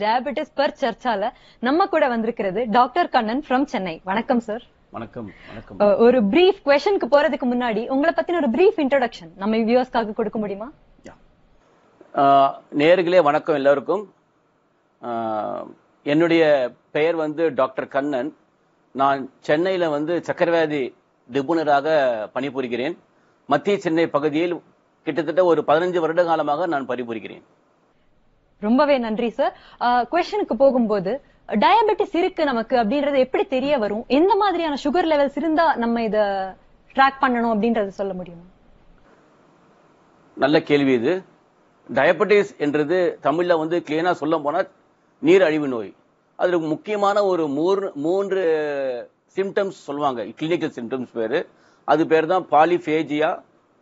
Diabetes per சர்ச்சால நம்ம கூட வந்திருக்கிறது டாக்டர் கண்ணன் ஃப்ரம் சென்னை. வணக்கம் சார். வணக்கம். வணக்கம். ஒரு பிரீஃப் क्वेश्चनக்கு போறதுக்கு முன்னாடி உங்களை பத்தின ஒரு பிரீஃப் இன்ட்ரோடக்ஷன் நம்ம வியூவர்ஸ்க்காக கொடுக்க முடியுமா? நேயர்களே வணக்கம் எல்லாருக்கும். என்னுடைய பெயர் டாக்டர் கண்ணன். நான் சென்னையில சக்கரவியாதி நிபுணராக பணிபுரிகிறேன். மத்திய சென்னை பகுதியில் கிட்டத்தட்ட ஒரு 15 வருட காலமாக நான் பணிபுரிகிறேன். ரொம்பவே நன்றி சார். क्वेश्चनக்கு போகும்போது டயபெட்டிஸ் இருக்கு நமக்கு அப்படின்றது எப்படி தெரிய வரும்? எந்த மாதிரியான சுகர் லெவல்ஸ் இருந்தா நம்ம இத ட்ராக் பண்ணணும் அப்படின்றது சொல்ல முடியுமா? நல்ல கேள்வி இது. டயபெட்டிஸ் என்றது தமிழ்ல கிளீனா சொல்ல போனா நீரழிவு நோய். அதுல முக்கியமான ஒரு மூன்று சிம்டம்ஸ் சொல்லுவாங்க, கிளினிக்கல் சிம்டம்ஸ் பேரு. அது பேர் தான் பாலிஃபேஜியா,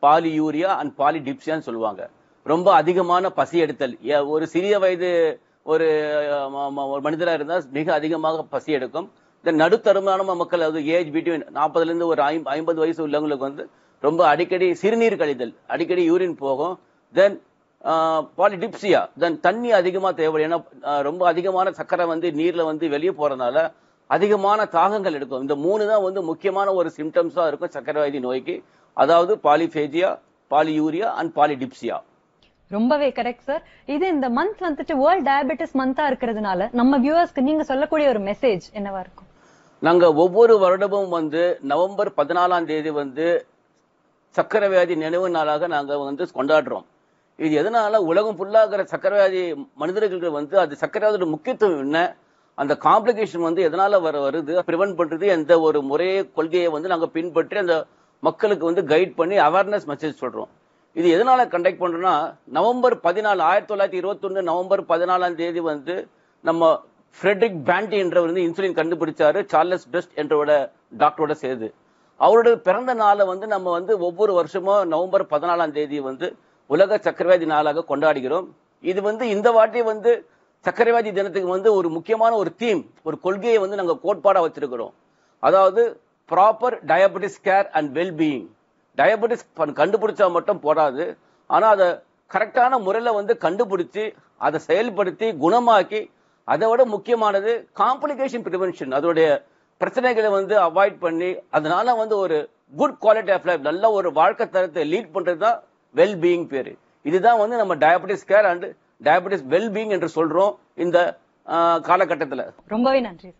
பாலியூரியா அண்ட் பாலிடிப்சியான்னு சொல்லுவாங்க. ரொம்ப அதிகமான பசி எடுத்தல். ஒரு சிறிய வயது ஒரு மனிதராக இருந்தால் மிக அதிகமாக பசி எடுக்கும். இந்த நடுத்தரமான மக்கள், அது ஏஜ் பிட்வீன் 40ல இருந்து ஒரு 50 வயசு உள்ளவங்களுக்கு ரொம்ப அடிக்கடி சிறுநீர் கழிதல், அடிக்கடி யூரின் போகும். தென் பாலிடிப்சியா, தென் தண்ணி அதிகமா தேவை. ஏன்னா ரொம்ப அதிகமான சக்கரை நீர்ல வெளியே போறதுனால அதிகமான தாகங்கள் எடுக்கும். இந்த மூணு தான் முக்கியமான ஒரு சிம்டம்ஸா இருக்கும் சக்கரவியாதி நோய்க்கு. அதாவது பாலிஃபேஜியா, பாலியூரியா அண்ட் பாலிடிப்சியா. ரொம்பவே கரெக்ட் சார். இது இந்த மந்த் வேர்ல்ட் டயபெட்டிஸ் மந்தா இருக்கிறதுனால நம்ம வியூவர்ஸ்க்கு நீங்க சொல்லக்கூடிய ஒரு மெசேஜ் என்னவா இருக்கும்? நாங்க ஒவ்வொரு வருடமும் நவம்பர் 14ஆம் தேதி சக்கரவியாதி நினைவு நாளாக நாங்க கொண்டாடுறோம். இது எதனால உலகம் ஃபுல்லா இருக்கிற சக்கரவியாதி மனிதர்களுக்கு அது சக்கரவியாதியோட முக்கியத்துவம் என்ன, அந்த காம்ப்ளிகேஷன் எதனால வருது, பிரிவென்ட் பண்றது எந்த ஒரு முறையை கொள்கையை நாங்க பின்பற்றி அந்த மக்களுக்கு கைட் பண்ணி அவேர்னஸ் மெசேஜ் சொல்றோம். இது எதனால கண்டக்ட் பண்றோம்னா, நவம்பர் 14 1921 நவம்பர் 14ஆம் தேதி நம்ம ஃப்ரெட்ரிக் பேண்டி என்றவர் இன்சுலின் கண்டுபிடிச்சாரு, சார்லஸ் பெஸ்ட் என்றோட டாக்டரோட சேர்ந்து. அவரோட பிறந்த நாளை நம்ம ஒவ்வொரு வருஷமும் நவம்பர் 14ஆம் தேதி உலக சக்கரவியாதி நாளாக கொண்டாடுகிறோம். இது இந்த வாட்டி சக்கரவியாதி தினத்துக்கு ஒரு முக்கியமான ஒரு தீம், ஒரு கொள்கையை நாங்க கோட்பாடா வச்சிருக்கிறோம். அதாவது proper diabetes care and wellbeing. Diabetes கண்டுபிடிச்சா மட்டும் போடாது, ஆனா அதை கரெக்டான முறையில கண்டுபிடிச்சு அதை செயல்படுத்தி குணமாக்கி, அதை விட முக்கியமானது காம்ப்ளிகேஷன் பிரிவென்ஷன், அதோடைய பிரச்சனைகளை அவாய்ட் பண்ணி அதனால ஒரு குட் குவாலிட்டி ஆஃப் லைஃப், நல்ல ஒரு வாழ்க்கை தரத்தை லீட் பண்றதுதான் வெல்பீயிங் பேரு. இதுதான் நம்ம diabetes care and diabetes wellbeing என்று சொல்றோம் இந்த காலகட்டத்தில். ரொம்பவே நன்றி.